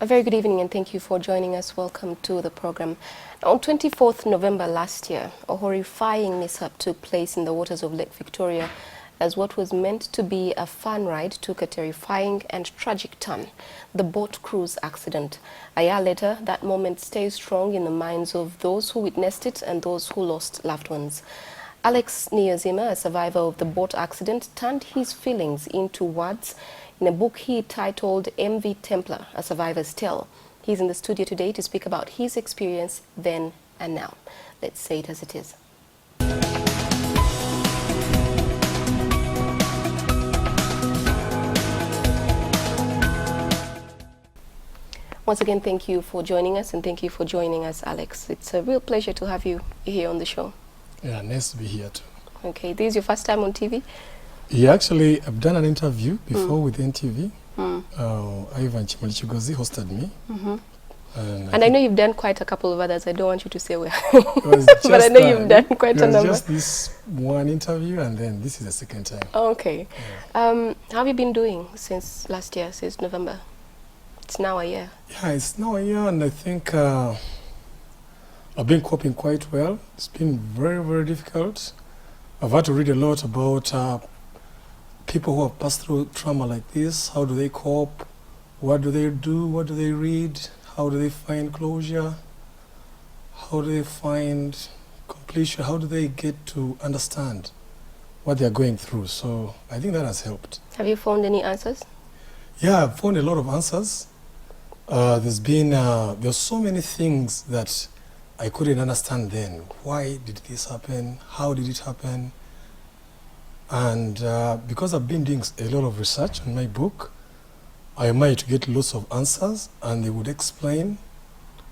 A very good evening and thank you for joining us. Welcome to the program. On 24th November last year, a horrifying mishap took place in the waters of Lake Victoria as what was meant to be a fun ride took a terrifying and tragic turn, the boat cruise accident. A year later, that moment stays strong in the minds of those who witnessed it and those who lost loved ones. Alex Niyonzima, a survivor of the boat accident, turned his feelings into words in a book he titled MV Templar, A Survivor's Tale. He's in the studio today to speak about his experience then and now. Let's say it as it is. Once again, thank you for joining us, and thank you for joining us, Alex. It's a real pleasure to have you here on the show. Yeah, nice to be here too. Okay, this is your first time on TV? Yeah, actually, I've done an interview before with NTV. Ivan Chimalichugozi hosted me. And I know you've done quite a couple of others. I don't want you to say where. But I know you've done quite a number. Just this one interview, and then this is the second time. Oh, okay. Yeah. How have you been doing since last year, since November? It's now a year. Yeah, it's now a year, and I think I've been coping quite well. It's been very, very difficult. I've had to read a lot about people who have passed through trauma like this. How do they cope? What do they do? What do they read? How do they find closure? How do they find completion? How do they get to understand what they're going through? So I think that has helped. Have you found any answers? Yeah, I've found a lot of answers. There's so many things that I couldn't understand then. Why did this happen? How did it happen? And because I've been doing a lot of research on my book, I managed to get lots of answers, and they would explain,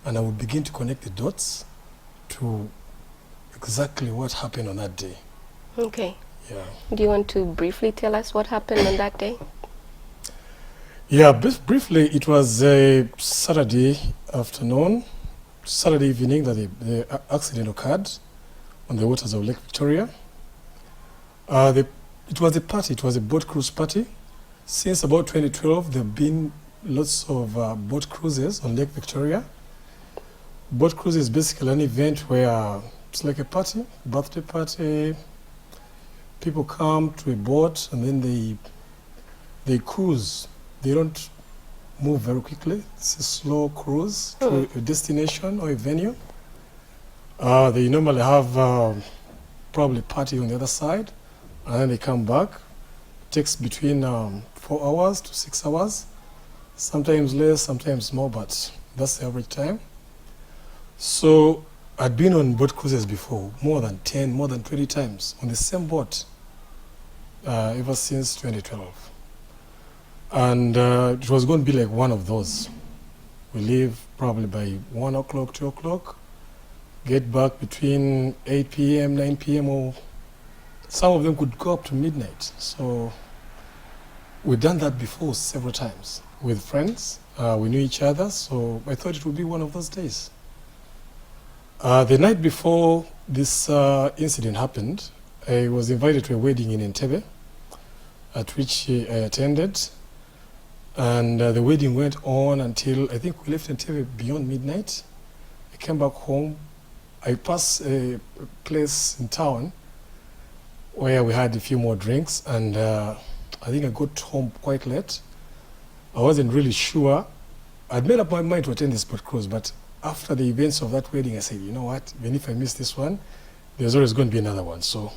and I would begin to connect the dots to exactly what happened on that day. Okay. Yeah. Do you want to briefly tell us what happened on that day? Yeah, briefly, it was a Saturday afternoon, Saturday evening that the accident occurred on the waters of Lake Victoria. It was a party, it was a boat cruise party. Since about 2012, there have been lots of boat cruises on Lake Victoria. Boat cruise is basically an event where it's like a party, birthday party. People come to a boat and then they cruise. They don't move very quickly. It's a slow cruise to a destination or a venue. They normally have probably a party on the other side, and then they come back. It takes between 4 hours to 6 hours, sometimes less, sometimes more, but that's the average time. So I'd been on boat cruises before, more than 10, more than 20 times on the same boat ever since 2012. And it was going to be like one of those. We leave probably by 1 o'clock, 2 o'clock, get back between 8 p.m., 9 p.m., or some of them could go up to midnight. So we've done that before several times with friends. We knew each other, so I thought it would be one of those days. The night before this incident happened, I was invited to a wedding in Entebbe, at which I attended. And the wedding went on until, I think we left Entebbe beyond midnight. I came back home. I passed a place in town where we had a few more drinks, and I think I got home quite late. I wasn't really sure. I'd made up my mind to attend this boat cruise, but after the events of that wedding, I said, you know what, even if I miss this one, there's always going to be another one, so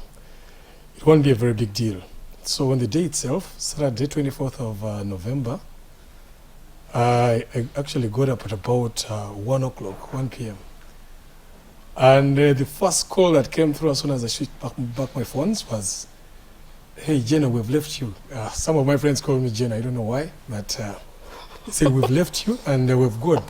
it won't be a very big deal. So on the day itself, Saturday, 24th of November, I actually got up at about 1 o'clock, 1 p.m. And the first call that came through as soon as I switched back my phones was, hey, Jenna, we've left you. Some of my friends call me Jenna, I don't know why, but say, we've left you and we've gone.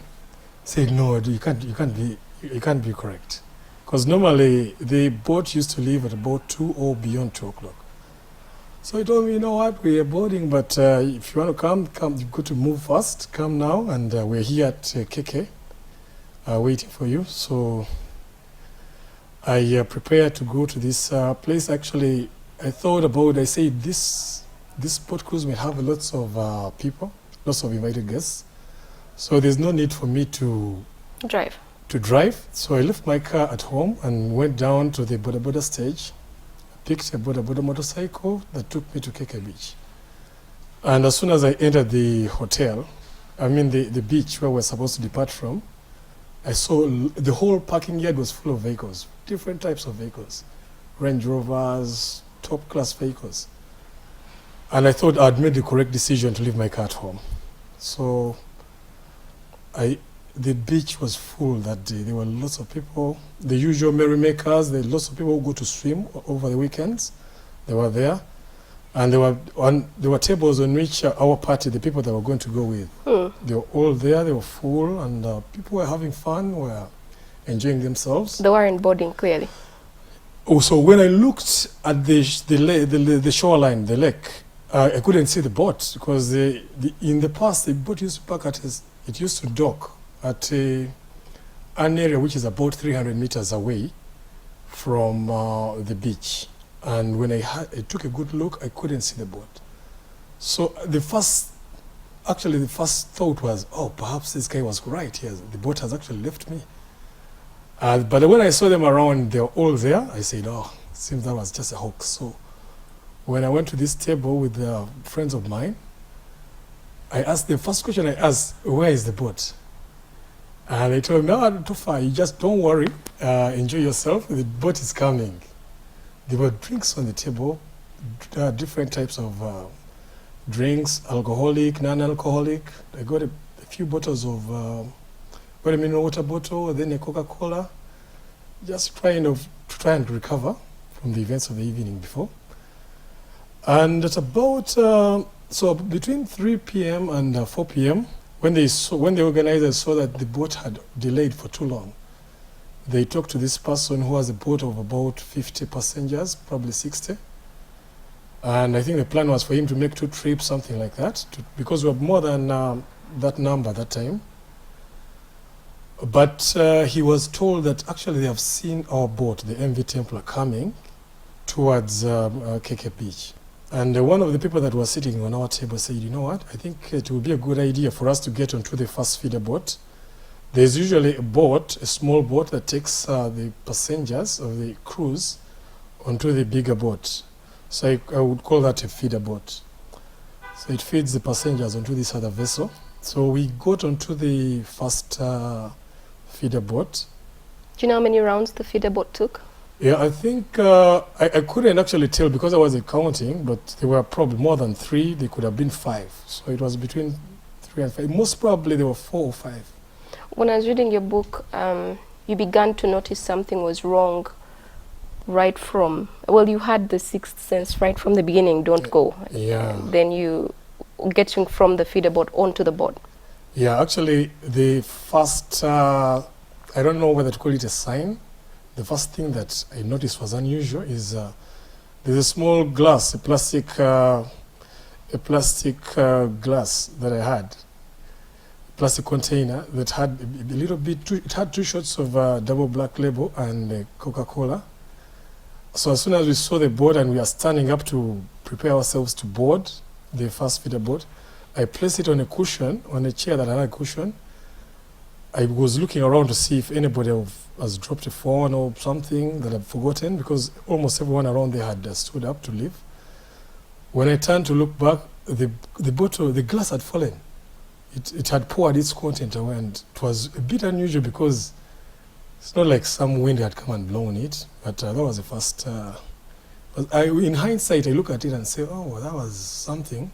Say, no, you can't be correct. Because normally the boat used to leave at about 2 or beyond 2 o'clock. So he told me, you know what, we are boarding, but if you want to come, you've got to move fast. Come now, and we're here at KK, waiting for you. So I prepared to go to this place. Actually, I said this boat cruise may have lots of people, lots of invited guests. So there's no need for me to drive. So I left my car at home and went down to the Boda Boda stage, picked a Boda Boda motorcycle that took me to KK Beach. And as soon as I entered the hotel, I mean the beach where we're supposed to depart from, I saw the whole parking yard was full of vehicles, different types of vehicles, Range Rovers, top class vehicles. And I thought I'd made the correct decision to leave my car at home. So the beach was full that day. There were lots of people, the usual merrymakers. There were lots of people who go to swim over the weekends. They were there. And there were tables on which our party, the people that were going to go with, they were all there. They were full, and people were having fun, were enjoying themselves. They weren't boarding, clearly. Also, when I looked at the shoreline, the lake, I couldn't see the boat because in the past the boat used to park it used to dock at an area which is about 300 meters away from the beach. And when I took a good look, I couldn't see the boat. So the first thought was, oh, perhaps this guy was right here. The boat has actually left me. But when I saw them around, they were all there. I said, oh, it seems that was just a hoax. So when I went to this table with friends of mine, the first question I asked, where is the boat? And they told me, no, too far. You just don't worry. Enjoy yourself. The boat is coming. There were drinks on the table, different types of drinks, alcoholic, non-alcoholic. I got a few bottles of, got a mineral water bottle, then a Coca-Cola, just try and recover from the events of the evening before. And at about, so between 3 p.m. and 4 p.m., when the organizers saw that the boat had delayed for too long, they talked to this person who has a boat of about 50 passengers, probably 60. And I think the plan was for him to make 2 trips, something like that, because we were more than that number that time. But he was told that actually they have seen our boat, the MV Templar, coming towards KK Beach. And one of the people that was sitting on our table said, you know what, I think it would be a good idea for us to get onto the first feeder boat. There's usually a small boat that takes the passengers of the cruise onto the bigger boat. So I would call that a feeder boat. So it feeds the passengers onto this other vessel. So we got onto the first feeder boat. Do you know how many rounds the feeder boat took? Yeah, I think I couldn't actually tell because I wasn't counting, but there were probably more than 3. There could have been 5. So it was between 3 and 5. Most probably there were 4 or 5. When I was reading your book, you began to notice something was wrong right from, well, you had the sixth sense right from the beginning, don't go. Yeah. Then you getting from the feeder boat onto the boat. Yeah, actually, the first, I don't know whether to call it a sign. The first thing that I noticed was unusual is there's a small glass, a plastic glass that I had. Plastic container that had a little bit, it had 2 shots of double black label and Coca-Cola. So as soon as we saw the boat and we are standing up to prepare ourselves to board the first feeder boat, I placed it on a cushion, on a chair that had a cushion. I was looking around to see if anybody has dropped a phone or something that I've forgotten, because almost everyone around there had stood up to leave. When I turned to look back, the glass had fallen. It had poured its content away, and it was a bit unusual because it's not like some wind had come and blown it, but that was the first. In hindsight, I look at it and say, oh, that was something.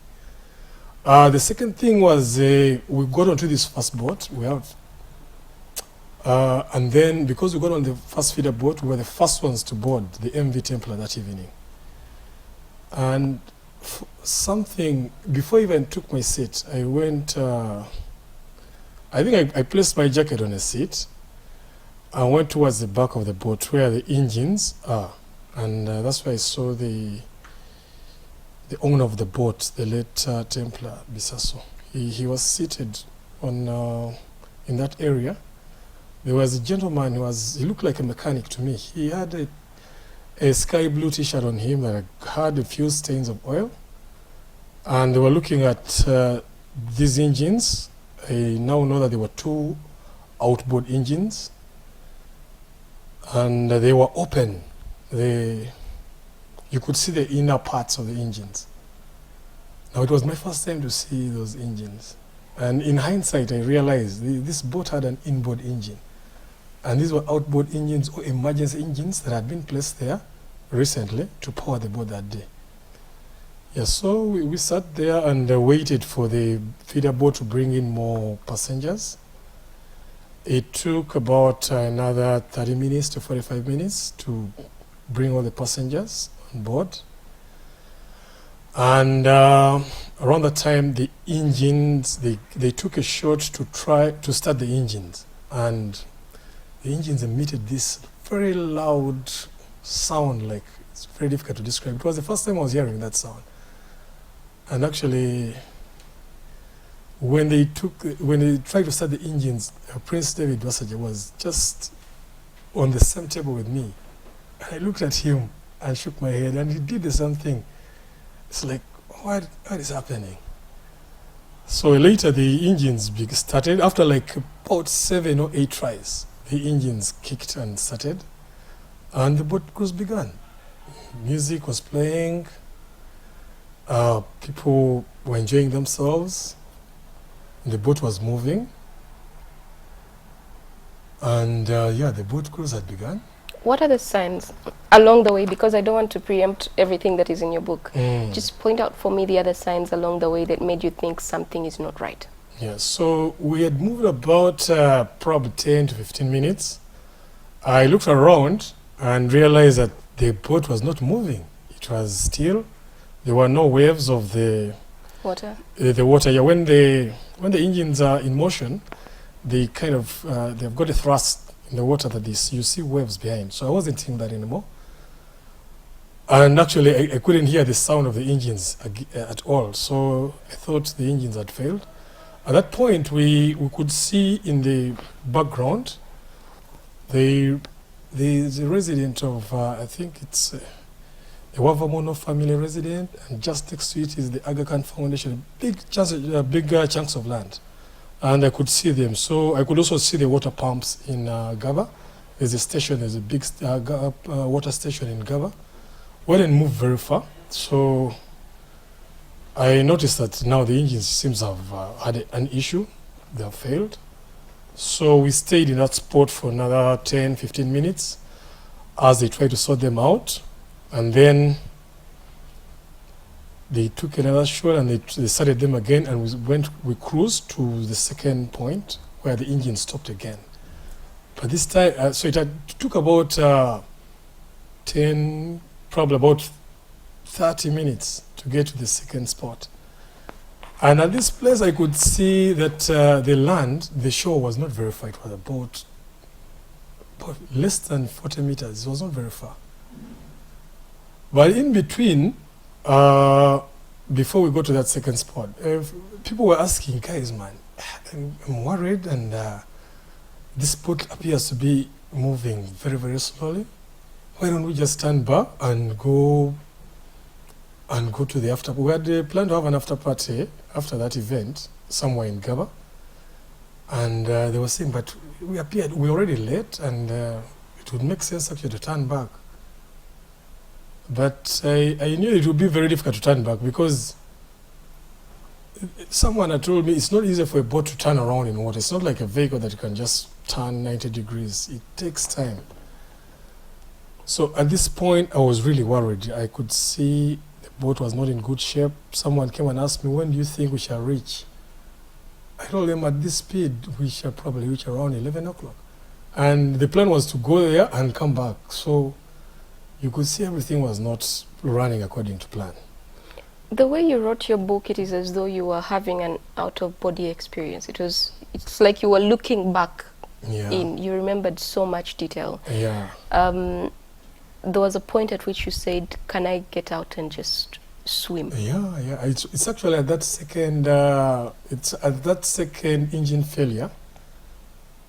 The second thing was we got onto this first boat. And then because we got on the first feeder boat, we were the first ones to board the MV Templar that evening. And something, before I even took my seat, I went, I think I placed my jacket on a seat. I went towards the back of the boat where the engines are. And that's where I saw the owner of the boat, the late Templar Bisaso. He was seated on in that area. There was a gentleman he looked like a mechanic to me. He had a sky blue t-shirt on him that had a few stains of oil. And they were looking at these engines. I now know that there were 2 outboard engines, and they were open. You could see the inner parts of the engines. Now, it was my first time to see those engines. And in hindsight, I realized this boat had an inboard engine. And these were outboard engines or emergency engines that had been placed there recently to power the boat that day. Yeah, so we sat there and waited for the feeder boat to bring in more passengers. It took about another 30 minutes to 45 minutes to bring all the passengers on board. And around that time, the engines, they took a shot to try to start the engines. And the engines emitted this very loud sound, like it's very difficult to describe. It was the first time I was hearing that sound. And actually, when they tried to start the engines, Prince David Wasaja was just on the same table with me. And I looked at him and shook my head, and he did the same thing. It's like, what is happening? So later the engines started. After like about 7 or 8 tries, the engines kicked and started, and the boat cruise began. Music was playing, people were enjoying themselves, the boat was moving, and yeah, the boat cruise had begun. What are the signs along the way? Because I don't want to preempt everything that is in your book. Just point out for me the other signs along the way that made you think something is not right. Yeah, so we had moved about probably 10 to 15 minutes. I looked around and realized that the boat was not moving. It was still. There were no waves of the water. The water. Yeah, when the engines are in motion, they kind of they've got a thrust in the water that you see waves behind. So I wasn't seeing that anymore. And actually, I couldn't hear the sound of the engines at all. So I thought the engines had failed. At that point, we could see in the background the resident of, I think it's the Wavamono family resident, and just next to it is the Aga Khan Foundation, big chunks of land. And I could see them. So I could also see the water pumps in Gaba. There's a station, there's a big water station in Gaba. We didn't move very far. So I noticed that now the engines seems to have had an issue. They have failed. So we stayed in that spot for another 10, 15 minutes as they tried to sort them out. And then they took another shot and they started them again, and we cruised to the second point where the engine stopped again. But this time, so it took about probably about 30 minutes to get to the second spot. And at this place, I could see that the shore was not very far. It was about less than 40 meters. It was not very far. But in between, before we go to that second spot, people were asking, guys, man, I'm worried, and this boat appears to be moving very, very slowly. Why don't we just stand back and go to the after? We had planned to have an after party after that event somewhere in Gaba, and they were saying, but we're already late, and it would make sense actually to turn back. But I knew it would be very difficult to turn back, because someone had told me it's not easy for a boat to turn around in water. It's not like a vehicle that you can just turn 90 degrees. It takes time. So at this point, I was really worried. I could see the boat was not in good shape. Someone came and asked me, when do you think we shall reach? I told them at this speed, we shall probably reach around 11 o'clock. And the plan was to go there and come back. So you could see everything was not running according to plan. The way you wrote your book, it is as though you were having an out-of-body experience. It's like you were looking back in. You remembered so much detail. Yeah. There was a point at which you said, can I get out and just swim? Yeah. It's actually at that second, engine failure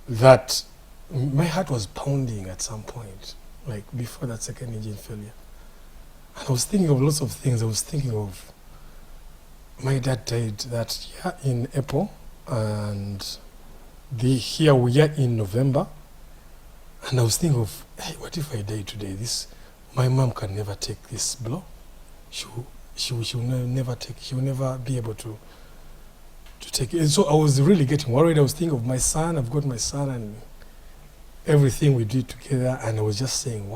that my heart was pounding at some point, like before that second engine failure. And I was thinking of lots of things. I was thinking of my dad died in April and here we are in November, and I was thinking of, hey, what if I die today? My mom can never take this blow. She will never be able to take it. And so I was really getting worried. I was thinking of my son. I've got my son and everything we did together, and I was just saying,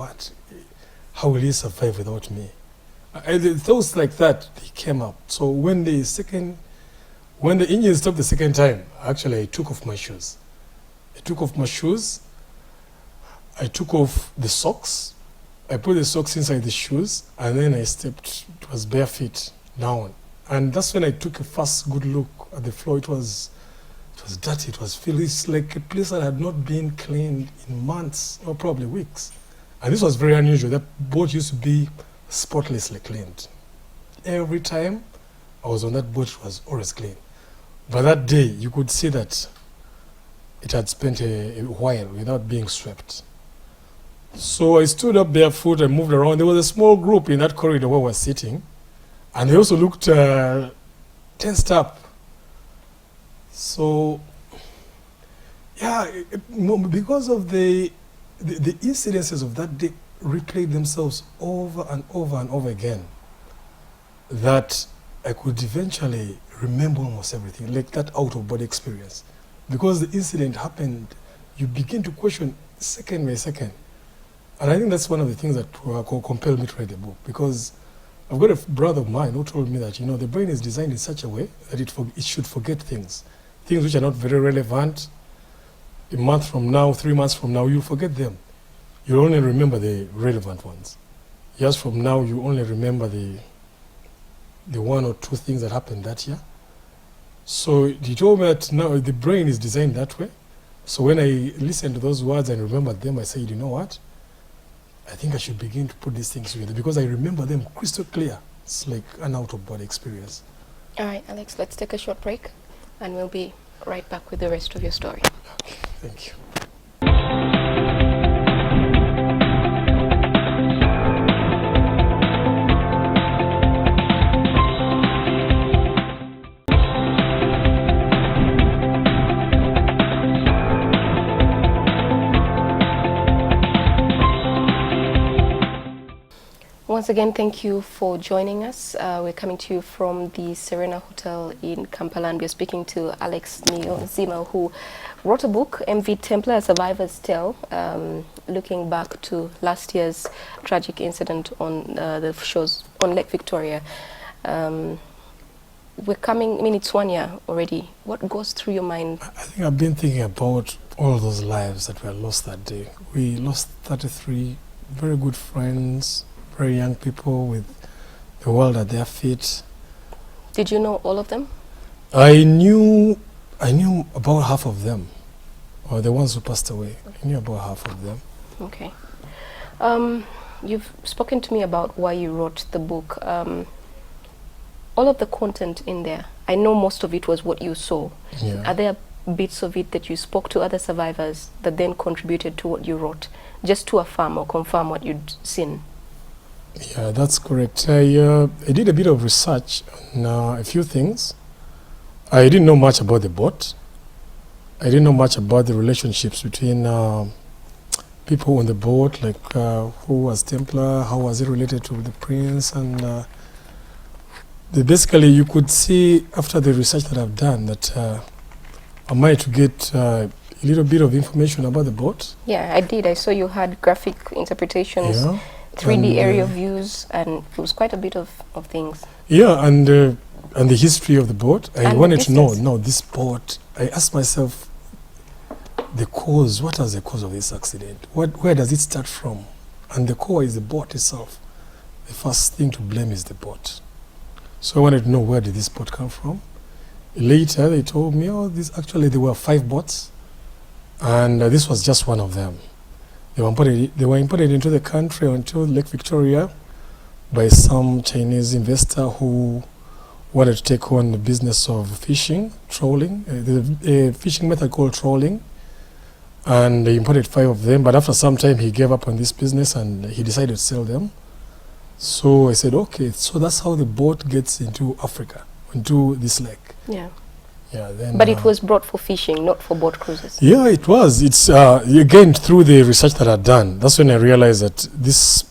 how will he survive without me? Thoughts like that, they came up. So when the engine stopped the second time, actually I took off my shoes. I took off the socks. I put the socks inside the shoes, and then I stepped. It was bare feet down, and that's when I took a first good look at the floor. It was dirty. It was filthy. It's like a place that had not been cleaned in months or probably weeks. And this was very unusual. That boat used to be spotlessly cleaned. Every time I was on that boat, it was always clean. But that day, you could see that it had spent a while without being swept. So I stood up barefoot and moved around. There was a small group in that corridor where we were sitting, and they also looked tensed up. So, yeah, because of the incidences of that day replayed themselves over and over and over again, that I could eventually remember almost everything, like that out-of-body experience. Because the incident happened, you begin to question second by second. And I think that's one of the things that compelled me to write the book, because I've got a brother of mine who told me that, the brain is designed in such a way that it should forget things which are not very relevant. A month from now, 3 months from now, you'll forget them. You'll only remember the relevant ones. Years from now, you only remember the 1 or 2 things that happened that year. So he told me that now the brain is designed that way. So when I listened to those words and remembered them, I said, you know what? I think I should begin to put these things together, because I remember them crystal clear. It's like an out-of-body experience. All right, Alex, let's take a short break, and we'll be right back with the rest of your story. Okay, thank you. Once again, thank you for joining us. We're coming to you from the Serena Hotel in Kampala, and we're speaking to Alex Niyonzima, who wrote a book, MV Templar, A Survivor's Tale, looking back to last year's tragic incident on the shores on Lake Victoria. It's 1 year already. What goes through your mind? I think I've been thinking about all those lives that were lost that day. We lost 33 very good friends, very young people with the world at their feet. Did you know all of them? I knew about half of them, or the ones who passed away. I knew about half of them. Okay. You've spoken to me about why you wrote the book. All of the content in there, I know most of it was what you saw. Yeah. Are there bits of it that you spoke to other survivors that then contributed to what you wrote, just to affirm or confirm what you'd seen? Yeah, that's correct. I did a bit of research on a few things. I didn't know much about the boat. I didn't know much about the relationships between people on the boat, like who was Templar, how was it related to the prince, and basically you could see after the research that I've done that I might to get a little bit of information about the boat. Yeah, I did. I saw you had graphic interpretations. Yeah. 3D area views, and it was quite a bit of things. Yeah, and the history of the boat. I wanted to know this boat. I asked myself the cause. What was the cause of this accident? Where does it start from? And the core is the boat itself. The first thing to blame is the boat. So I wanted to know, where did this boat come from? Later they told me, there were 5 boats, and this was just one of them. They were imported into the country onto Lake Victoria by some Chinese investor who wanted to take on the business of fishing, trolling, a fishing method called trolling. And they imported 5 of them, but after some time he gave up on this business and he decided to sell them. So I said, okay, so that's how the boat gets into Africa, into this lake. Yeah. Yeah, then, But it was brought for fishing, not for boat cruises. Yeah, it was. It's again through the research that I'd done. That's when I realized that this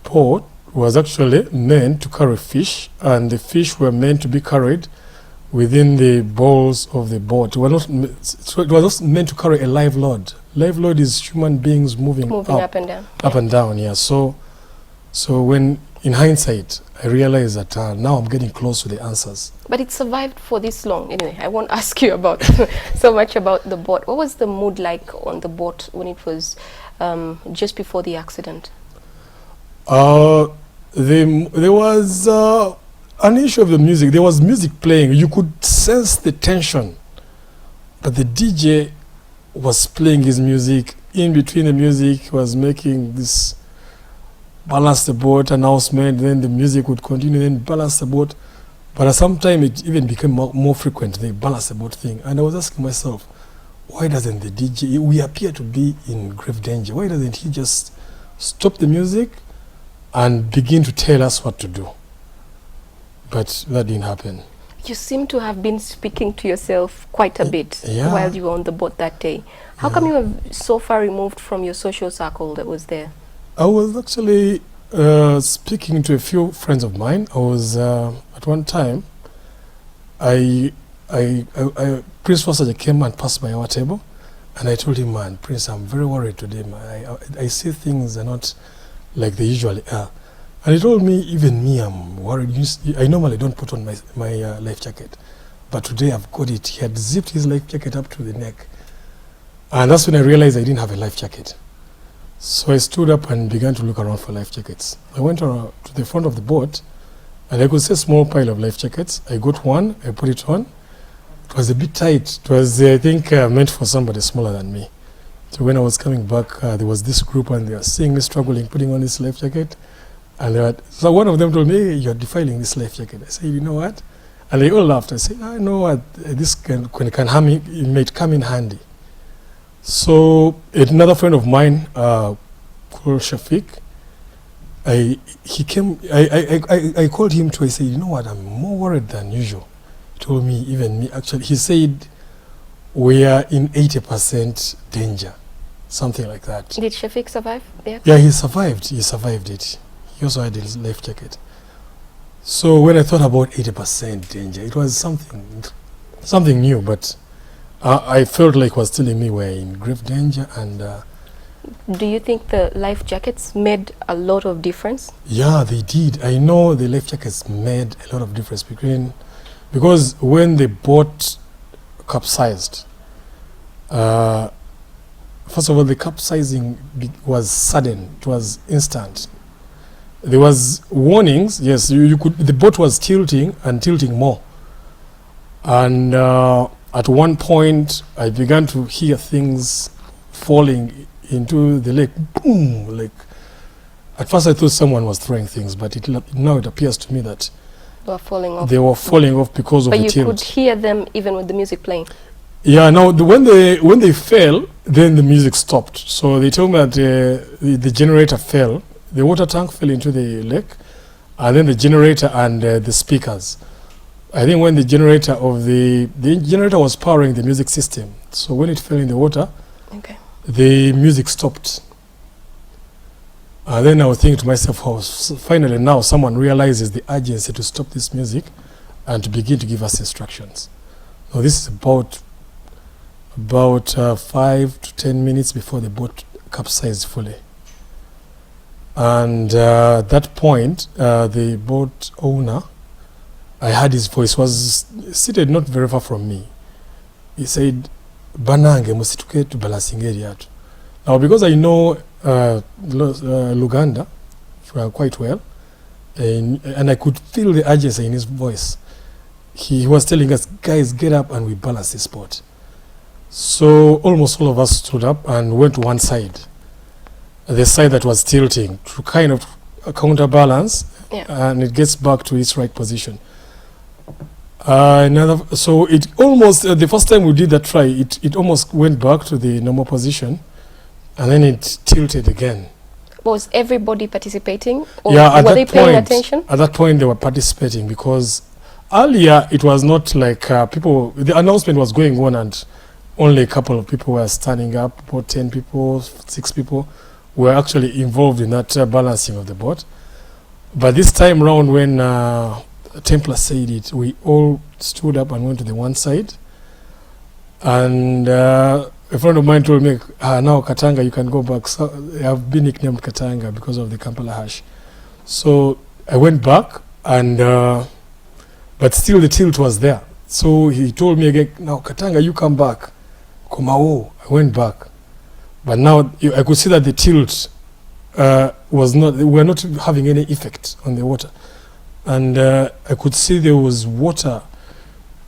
boat was actually meant to carry fish, and the fish were meant to be carried within the bowls of the boat. It was not meant to carry a live load. Live load is human beings moving up and down. Up and down, yeah. So when in hindsight, I realized that now I'm getting close to the answers. But it survived for this long. Anyway, I won't ask you about so much about the boat. What was the mood like on the boat when it was just before the accident? There was an issue of the music. There was music playing. You could sense the tension. But the DJ was playing his music. In between the music, he was making this balance the boat announcement. Then the music would continue, then balance the boat. But at some time, it even became more frequent, the balance the boat thing. And I was asking myself, why doesn't the DJ, we appear to be in grave danger. Why doesn't he just stop the music and begin to tell us what to do? But that didn't happen. You seem to have been speaking to yourself quite a bit while you were on the boat that day. How come you were so far removed from your social circle that was there? I was actually speaking to a few friends of mine. I was at one time, Prince Wasaja came and passed by our table, and I told him, man, Prince, I'm very worried today. I see things are not like they usually are. And he told me, even me, I'm worried. I normally don't put on my life jacket, but today I've got it. He had zipped his life jacket up to the neck. And that's when I realized I didn't have a life jacket. So I stood up and began to look around for life jackets. I went to the front of the boat, and I could see a small pile of life jackets. I got one, I put it on. It was a bit tight. It was, I think, meant for somebody smaller than me. So when I was coming back, there was this group, and they were seeing me struggling, putting on this life jacket. And so one of them told me, hey, you're defiling this life jacket. I said, you know what? And they all laughed. I said, I know what, this can harm me, it might come in handy. So another friend of mine, called Shafiq, I called him to, I said, you know what, I'm more worried than usual. He told me, even me, actually, he said, we are in 80% danger, something like that. Did Shafiq survive the accident? Yeah, he survived it. He also had his life jacket. So when I thought about 80% danger, it was something new, but I felt like it was telling me we're in grave danger. And do you think the life jackets made a lot of difference? Yeah, they did. I know the life jackets made a lot of difference because when the boat capsized, first of all, the capsizing was sudden. It was instant. There was warnings. Yes, you could. The boat was tilting and tilting more. And at one point, I began to hear things falling into the lake. Boom! Like, at first I thought someone was throwing things, but now it appears to me that they were falling off. They were falling off because of the tilt. But you could hear them even with the music playing. Yeah. Now, when they fell, then the music stopped. So they told me that the generator fell. The water tank fell into the lake, and then the generator and the speakers. I think when the generator was powering the music system, so when it fell in the water, the music stopped. And then I was thinking to myself, oh, finally now someone realizes the urgency to stop this music and to begin to give us instructions. Now this is about 5 to 10 minutes before the boat capsized fully. And at that point, the boat owner, I heard his voice, was seated not very far from me. He said, Banange musituke tu balancing area. Now, because I know Luganda quite well, and I could feel the urgency in his voice, he was telling us, guys, get up and we balance this boat. So almost all of us stood up and went to one side, the side that was tilting, to kind of counterbalance, and it gets back to its right position. So it almost, the first time we did that try, it almost went back to the normal position, and then it tilted again. Was everybody participating, or were they paying attention? At that point, they were participating, because Earlier, it was not like people, the announcement was going on and only a couple of people were standing up, about 10 people, 6 people were actually involved in that balancing of the boat. But this time round, when Templar said it, we all stood up and went to the one side. And a friend of mine told me, now Katanga, you can go back. So I've been nicknamed Katanga because of the Kampala hash. So I went back, and but still the tilt was there. So he told me again, now Katanga, you come back. Komao, I went back. But now I could see that the tilt was not, we were not having any effect on the water. And I could see there was water,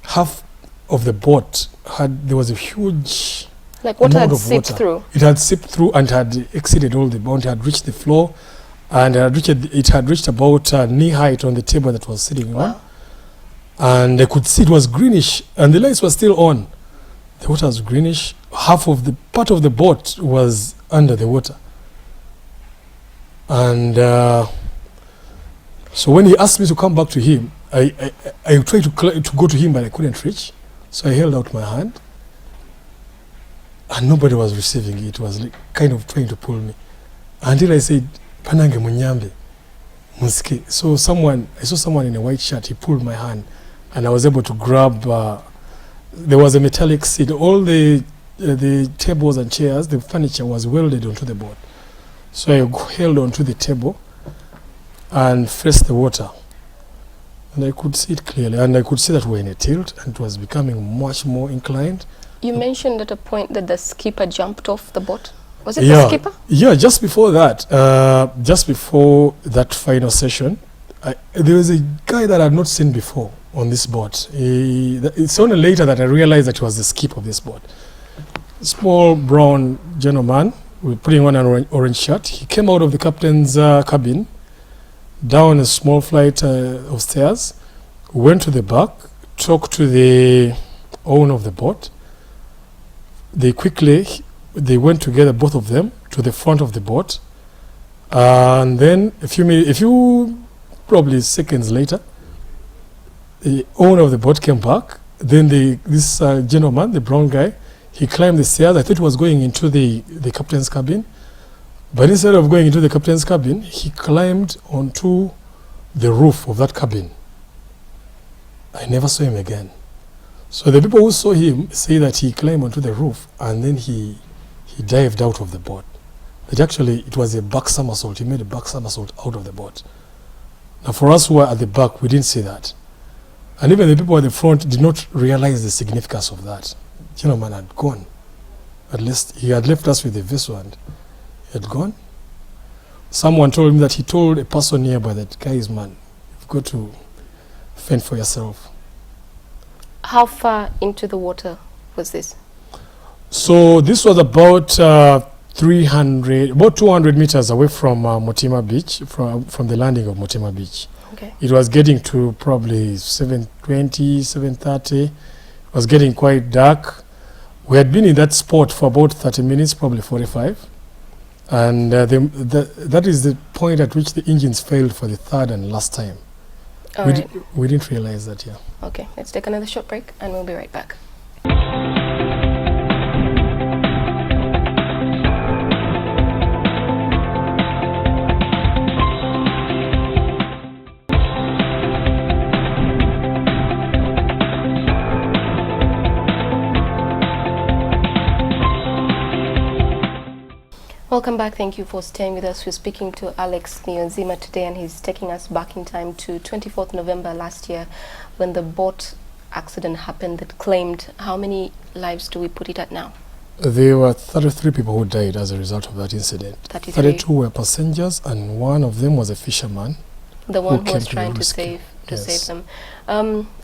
half of the boat there was a huge like water amount had of seeped water. through. It had seeped through and had exceeded all the bound, had reached the floor, and it had reached about knee height on the table that was sitting on. And I could see it was greenish, and the lights were still on. The water was greenish. Half of the part of the boat was under the water. And so when he asked me to come back to him, I tried to go to him, but I couldn't reach. So I held out my hand, and nobody was receiving it. It was like kind of trying to pull me. Until I said, Panange munyambe, muske. So I saw someone in a white shirt, he pulled my hand, and I was able to grab, there was a metallic seat. All the tables and chairs, the furniture was welded onto the board. So I held onto the table and faced the water. And I could see it clearly, and I could see that we're in a tilt, and it was becoming much more inclined. You mentioned at a point that the skipper jumped off the boat. Was it the skipper? Yeah, just before that final session, there was a guy that I had not seen before on this boat. It's only later that I realized that he was the skipper of this boat. Small brown gentleman, putting on an orange shirt. He came out of the captain's cabin, down a small flight of stairs, went to the back, talked to the owner of the boat. They went together, both of them, to the front of the boat. And then a few probably seconds later, the owner of the boat came back. Then this gentleman, the brown guy, he climbed the stairs. I thought he was going into the captain's cabin. But instead of going into the captain's cabin, he climbed onto the roof of that cabin. I never saw him again. So the people who saw him say that he climbed onto the roof and then he dived out of the boat. But actually, it was a back somersault. He made a back somersault out of the boat. Now, for us who were at the back, we didn't see that. And even the people at the front did not realize the significance of that. The gentleman had gone. At least he had left us with the vessel and he had gone. Someone told me that he told a person nearby that, guys, man, you've got to fend for yourself. How far into the water was this? So this was about 200 meters away from Motima Beach, from the landing of Motima Beach. Okay. It was getting to probably 7:20, 7:30. It was getting quite dark. We had been in that spot for about 30 minutes, probably 45. And that is the point at which the engines failed for the third and last time. We didn't realize that, yeah. Okay, let's take another short break and we'll be right back. Welcome back. Thank you for staying with us. We're speaking to Alex Niyonzima today, and he's taking us back in time to 24th November last year when the boat accident happened that claimed, how many lives do we put it at now? There were 33 people who died as a result of that incident. 32 were passengers, and one of them was a fisherman. The one who was trying to save them.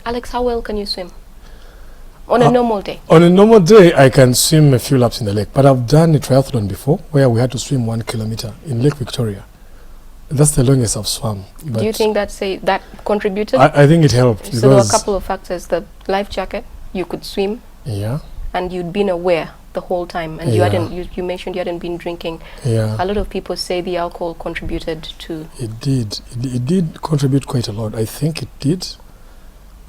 Alex, how well can you swim? On a normal day? On a normal day, I can swim a few laps in the lake. But I've done a triathlon before where we had to swim 1 kilometer in Lake Victoria. That's the longest I've swum. Do you think that contributed? I think it helped. So there were a couple of factors. The life jacket, you could swim. Yeah. And you'd been aware the whole time. And you mentioned you hadn't been drinking. Yeah. A lot of people say the alcohol contributed to... It did. It did contribute quite a lot. I think it did.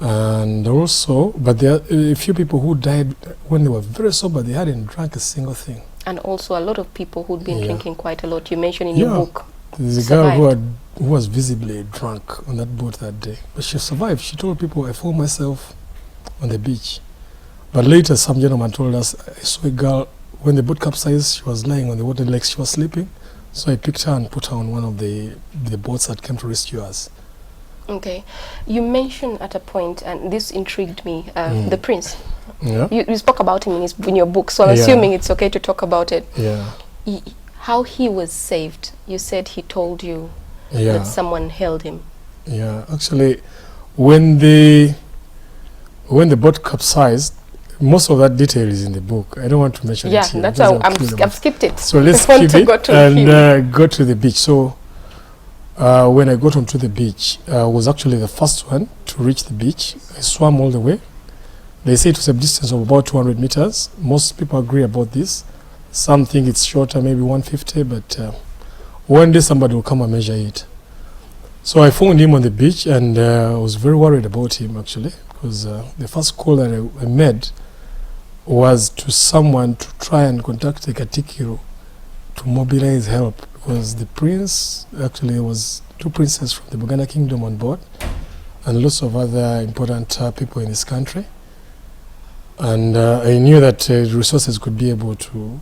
And also, but there are a few people who died when they were very sober. They hadn't drank a single thing. And also a lot of people who'd been Yeah. drinking quite a lot. You mentioned in your book. There's a girl who was visibly drunk on that boat that day. But she survived. She told people, I found myself on the beach. But later, some gentleman told us, I saw a girl, when the boat capsized, she was lying on the water like she was sleeping. So I picked her and put her on one of the boats that came to rescue us. Okay. You mentioned at a point, and this intrigued me, the prince. Yeah. You spoke about him in your book, so I'm assuming it's okay to talk about it. Yeah. How he was saved. You said he told you Yeah. that someone held him. Yeah. Actually, when the boat capsized, most of that detail is in the book. I don't want to mention it here. Yeah, that's how I've skipped it. So let's I want skip to it go to and go to the beach. So when I got onto the beach, I was actually the first one to reach the beach. I swam all the way. They say it was a distance of about 200 meters. Most people agree about this. Some think it's shorter, maybe 150, but one day somebody will come and measure it. So I found him on the beach, and I was very worried about him, actually, because the first call that I made was to someone to try and contact the Katikiro to mobilize help, because the prince, actually there was 2 princes from the Buganda kingdom on board and lots of other important people in this country. And I knew that resources could be able to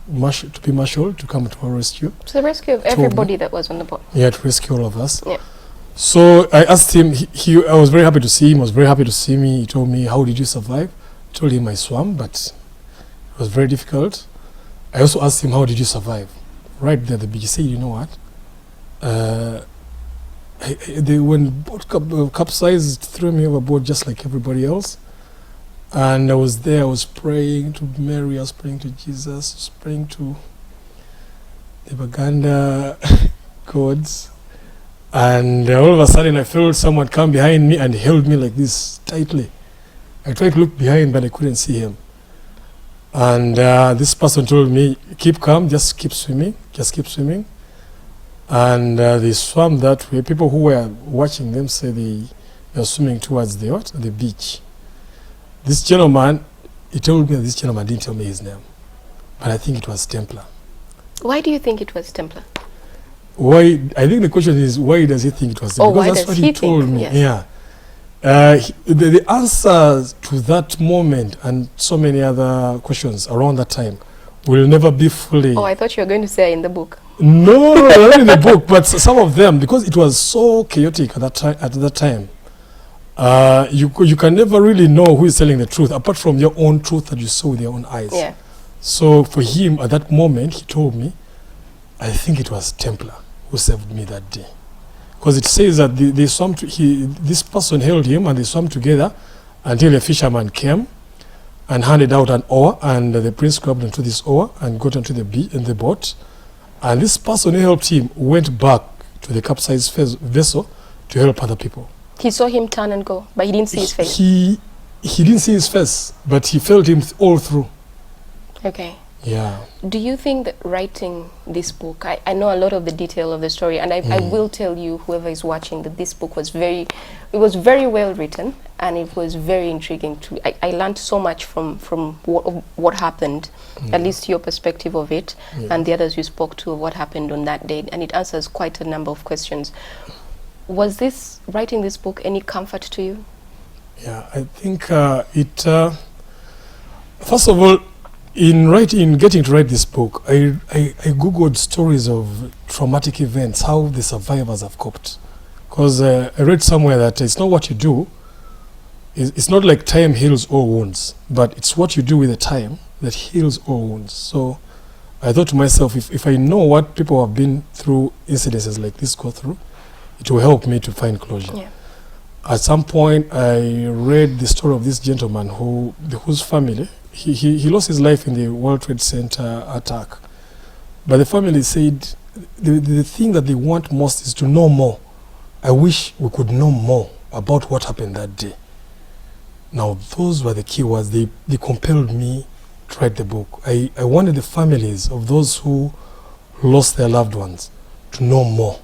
be marshaled to come to our rescue. So the rescue of everybody that was on the boat. Yeah, to rescue all of us. Yeah. So I asked him, I was very happy to see him, he was very happy to see me. He told me, how did you survive? I told him I swam, but it was very difficult. I also asked him, how did you survive? Right there at the beach, he said, you know what? When boat capsized, threw me overboard just like everybody else. And I was there, I was praying to Mary, I was praying to Jesus, I was praying to the Baganda gods. And all of a sudden I felt someone come behind me and held me like this tightly. I tried to look behind, but I couldn't see him. And this person told me, keep calm, just keep swimming, just keep swimming. And they swam that way. People who were watching them say they were swimming towards the beach. This gentleman, he told me that this gentleman didn't tell me his name, but I think it was Templar. Why do you think it was Templar? Why? I think the question is, why does he think it was Templar? Because that's what he told me. Yes. Yeah. The answer to that moment and so many other questions around that time will never be fully... Oh, I thought you were going to say in the book. No, not in the book, but some of them, because it was so chaotic at that time. You can never really know who is telling the truth, apart from your own truth that you saw with your own eyes. Yeah. So for him, at that moment, he told me, I think it was Templar who saved me that day. Because it says that they swam this person held him and they swam together until a fisherman came and handed out an oar, and the prince grabbed onto this oar and got onto the boat. And this person who helped him went back to the capsized vessel to help other people. He saw him turn and go, but he didn't see his face. He didn't see his face, but he felt him all through. Okay. Yeah. Do you think that writing this book, I know a lot of the detail of the story, and I will tell you, whoever is watching, that this book was very well written, and it was very intriguing too. I learned so much from what happened, at least your perspective of it, and the others you spoke to of what happened on that day, and it answers quite a number of questions. Was writing this book any comfort to you? Yeah, I think first of all, in getting to write this book, I googled stories of traumatic events, how the survivors have coped. Because I read somewhere that it's not what you do, it's not like time heals all wounds, but it's what you do with the time that heals all wounds. So I thought to myself, if I know what people have been through incidences like this go through, it will help me to find closure. Yeah. At some point, I read the story of this gentleman whose family, he lost his life in the World Trade Center attack. But the family said the thing that they want most is to know more. I wish we could know more about what happened that day. Now, those were the key words. They compelled me to write the book. I wanted the families of those who lost their loved ones to know more.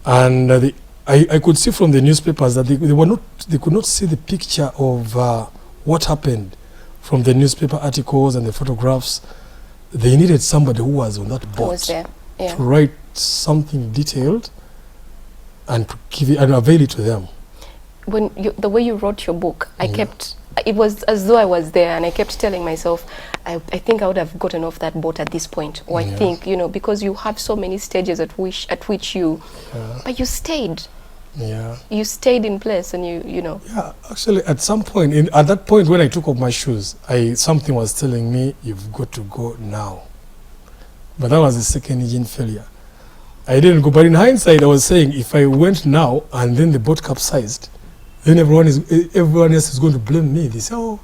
And I could see from the newspapers that they could not see the picture of what happened from the newspaper articles and the photographs. They needed somebody who was on that boat Who was there? Yeah. to write something detailed and to give it and avail it to them. When the way you wrote your book, it was as though I was there, and I kept telling myself, I think I would have gotten off that boat at this point, or I think, because you have so many stages at which you, but you stayed. Yeah. You stayed in place, and you know. Yeah, actually, at some point, at that point when I took off my shoes, something was telling me, you've got to go now. But that was the second engine failure. I didn't go, but in hindsight, I was saying, if I went now and then the boat capsized, then everyone else is going to blame me. They say, oh,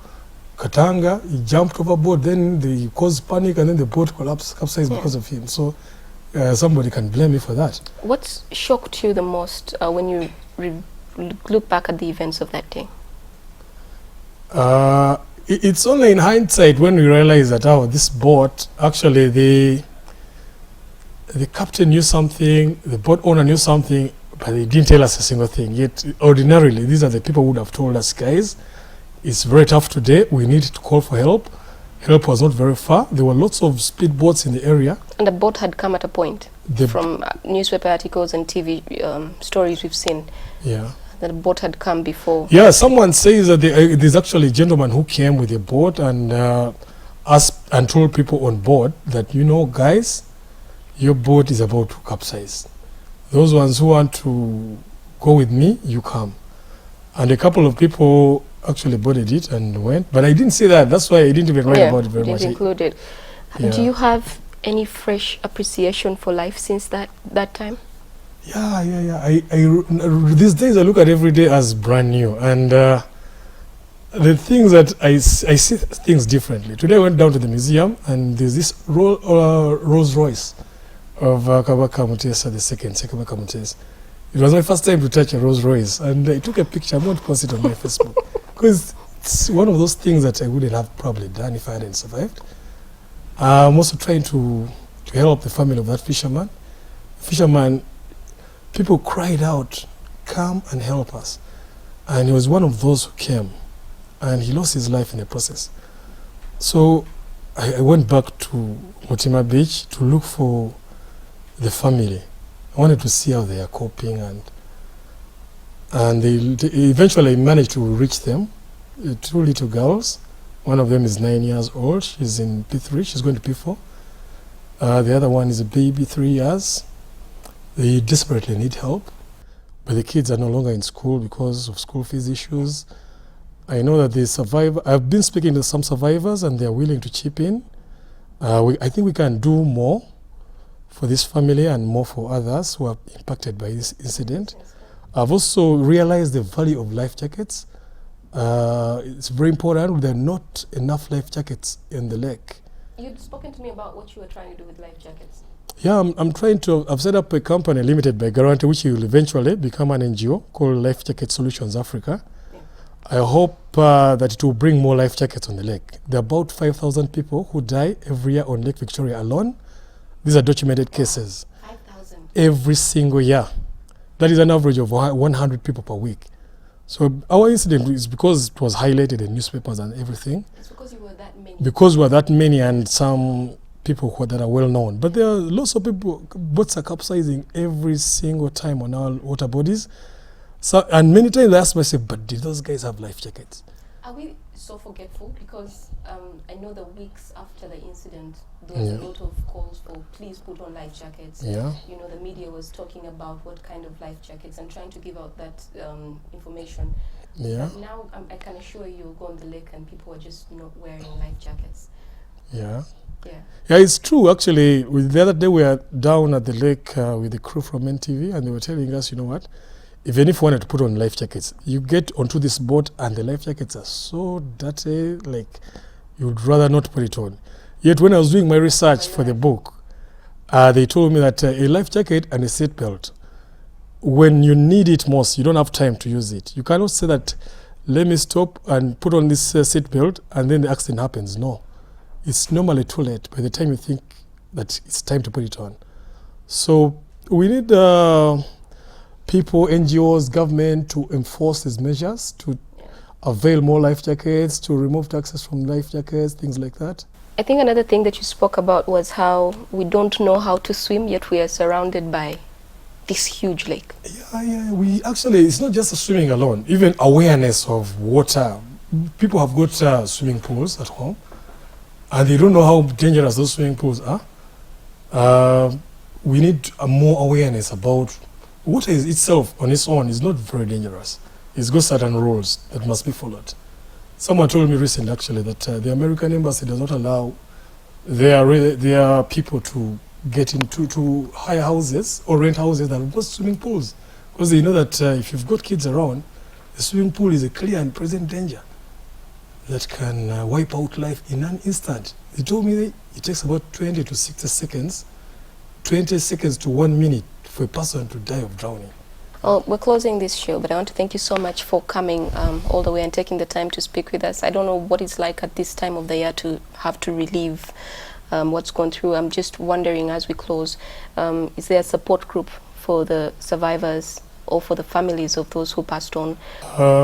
Katanga, he jumped overboard, then they caused panic, and then the boat capsized because of him. So somebody can blame me for that. What shocked you the most when you look back at the events of that day? It's only in hindsight when we realize that, this boat, actually the captain knew something, the boat owner knew something, but they didn't tell us a single thing. Yet, ordinarily, these are the people who would have told us, guys, it's very tough today, we need to call for help. Help was not very far. There were lots of speedboats in the area. And the boat had come at a point, from newspaper articles and TV stories we've seen. Yeah. That the boat had come before. Yeah, someone says that there's actually a gentleman who came with a boat and asked and told people on board that, guys, your boat is about to capsize. Those ones who want to go with me, you come. And a couple of people actually boarded it and went. But I didn't see that. That's why I didn't even write about it very much. Didn't include it. Yeah. Do you have any fresh appreciation for life since that time? Yeah. These days I look at every day as brand new. And the things that I see things differently. Today I went down to the museum and there's this Rolls Royce of Kabaka Mutesa II, Sekabaka Mutesa. It was my first time to touch a Rolls Royce, and I took a picture. I'm going to post it on my Facebook because it's one of those things that I wouldn't have probably done if I hadn't survived. I'm also trying to help the family of that fisherman. People cried out, "Come and help us," and he was one of those who came, and he lost his life in the process. So I went back to Mutima Beach to look for the family. I wanted to see how they are coping, and they eventually managed to reach them. 2 little girls. One of them is 9 years old. She's in P3. She's going to P4. The other one is a baby, 3 years. They desperately need help, but the kids are no longer in school because of school fees issues. I know that the survivor. I've been speaking to some survivors, and they are willing to chip in. I think we can do more for this family and more for others who are impacted by this incident. I've also realized the value of life jackets. It's very important. There are not enough life jackets in the lake. You'd spoken to me about what you were trying to do with life jackets. Yeah, I've set up a company limited by guarantee, which will eventually become an NGO called Life Jacket Solutions Africa. Yeah. I hope that it will bring more life jackets on the lake. There are about 5,000 people who die every year on Lake Victoria alone. These are documented cases. 5,000? Every single year. That is an average of 100 people per week. So our incident is because it was highlighted in newspapers and everything. It's because you were that many. Because we were that many and some people that are well known. But there are lots of people, boats are capsizing every single time on our water bodies. So, and many times I ask myself, but did those guys have life jackets? Are we so forgetful? Because I know the weeks after the incident, there was a lot of calls for please put on life jackets. Yeah. The media was talking about what kind of life jackets and trying to give out that information. Yeah. But now I can assure you, go on the lake and people are just not wearing life jackets. Yeah. Yeah. Yeah, it's true. Actually, the other day we were down at the lake with the crew from NTV, and they were telling us, you know what? Even if you wanted to put on life jackets, you get onto this boat and the life jackets are so dirty, like you would rather not put it on. Yet when I was doing my research for the book, they told me that a life jacket and a seat belt, when you need it most, you don't have time to use it. You cannot say that, let me stop and put on this seat belt and then the accident happens. No. It's normally too late by the time you think that it's time to put it on. So we need people, NGOs, government to enforce these measures, to avail more life jackets, to remove taxes from life jackets, things like that. I think another thing that you spoke about was how we don't know how to swim, yet we are surrounded by this huge lake. Yeah, we actually, it's not just swimming alone, even awareness of water. People have got swimming pools at home, and they don't know how dangerous those swimming pools are. We need more awareness about water itself on its own is not very dangerous. It's got certain rules that must be followed. Someone told me recently, actually, that the American embassy does not allow their people to get into hire houses or rent houses that have got swimming pools, because they know that if you've got kids around, the swimming pool is a clear and present danger that can wipe out life in an instant. They told me it takes about 20 to 60 seconds, 20 seconds to 1 minute for a person to die of drowning. Well, we're closing this show, but I want to thank you so much for coming all the way and taking the time to speak with us. I don't know what it's like at this time of the year to have to relive what's gone through. I'm just wondering, as we close, is there a support group for the survivors or for the families of those who passed on?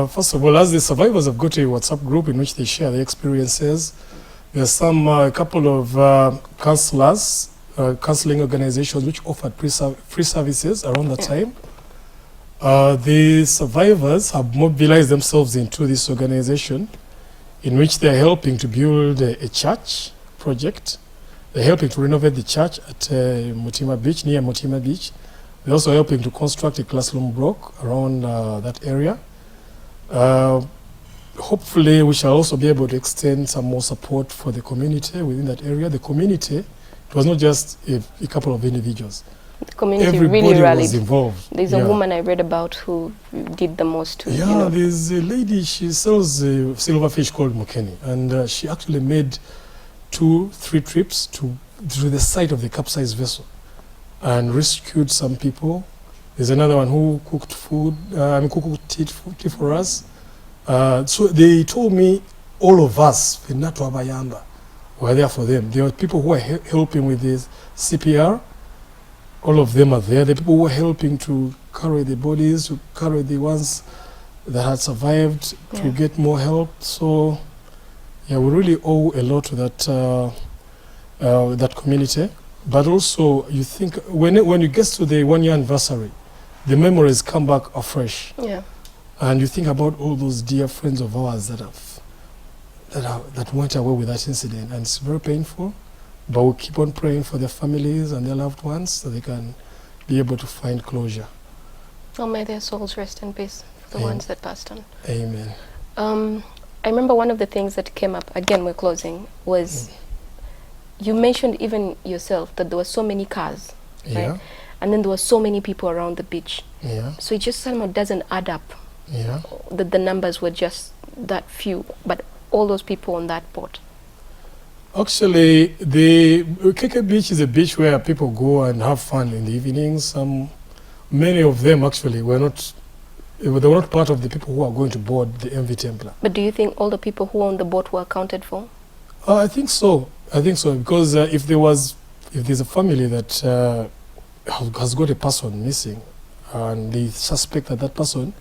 First of all, as the survivors have got a WhatsApp group in which they share their experiences. There's a couple of counselors, counseling organizations which offered free services around that time. The survivors have mobilized themselves into this organization in which they're helping to build a church project. They're helping to renovate the church at Mutima Beach, near Mutima Beach. They're also helping to construct a classroom block around that area. Hopefully, we shall also be able to extend some more support for the community within that area. The community, it was not just a couple of individuals. The community Everybody really rallied. was involved. There's a woman I read about who did the most. To, yeah, there's a lady, she sells silverfish called Mukeni, and she actually made 2-3 trips to the site of the capsized vessel and rescued some people. There's another one who cooked food, cooked tea for us. So they told me all of us, were there for them. There were people who were helping with this CPR. All of them are there. The people who were helping to carry the bodies, to carry the ones that had survived, to get more help. So, yeah, we really owe a lot to that community. But also, you think when you get to the 1-year anniversary, the memories come back afresh. Yeah. And you think about all those dear friends of ours that went away with that incident, and it's very painful. But we keep on praying for their families and their loved ones so they can be able to find closure. Oh, may their souls rest in peace for the ones that passed on. Amen. I remember one of the things that came up, again we're closing, was you mentioned even yourself that there were so many cars, right? And then there were so many people around the beach. Yeah. So it just somehow doesn't add up. Yeah. That the numbers were just that few, but all those people on that boat. Actually, the KK Beach is a beach where people go and have fun in the evenings. Many of them actually were not part of the people who are going to board the MV Templar. But do you think all the people who were on the boat were accounted for? I think so. Because if there's a family that has got a person missing, and they suspect that person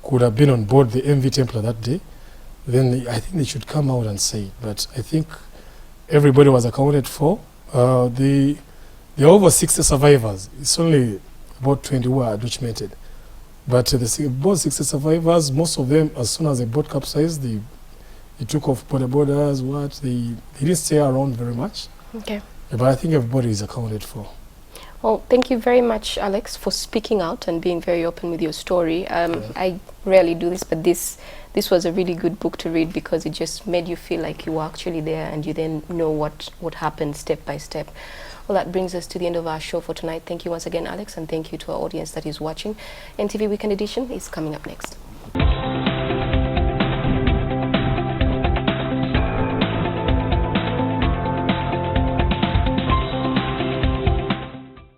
could have been on board the MV Templar that day, then I think they should come out and say it. But I think everybody was accounted for. There are over 60 survivors. It's only about 20 who are documented. But about 60 survivors, most of them, as soon as the boat capsized, they took off borders, they didn't stay around very much. Okay. But I think everybody is accounted for. Well, thank you very much, Alex, for speaking out and being very open with your story. I rarely do this, but this was a really good book to read because it just made you feel like you were actually there and you then know what happened step by step. Well, that brings us to the end of our show for tonight. Thank you once again, Alex, and thank you to our audience that is watching. NTV Weekend Edition is coming up next.